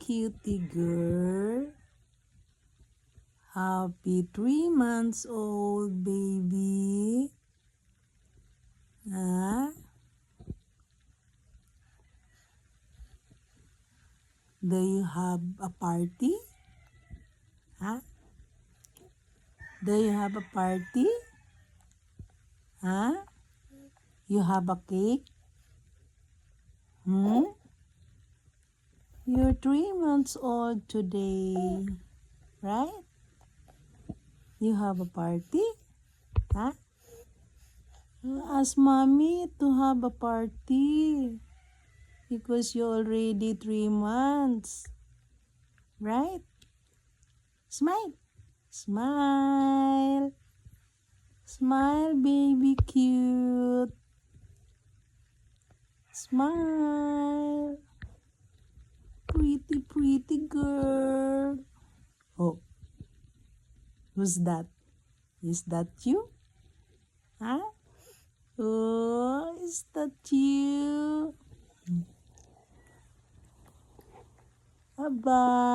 cutie girl. Happy 3 months old baby. Huh? Do you have a party? Huh? Do you have a party? Huh? You have a cake? You're 3 months old today, right? You have a party? Huh? Ask mommy to have a party because you're already 3 months, right? Smile. Smile. Smile, baby cute. Smile. Pretty, pretty girl. Oh, who's that? Is that you? Huh? Oh, is that you? Bye-bye.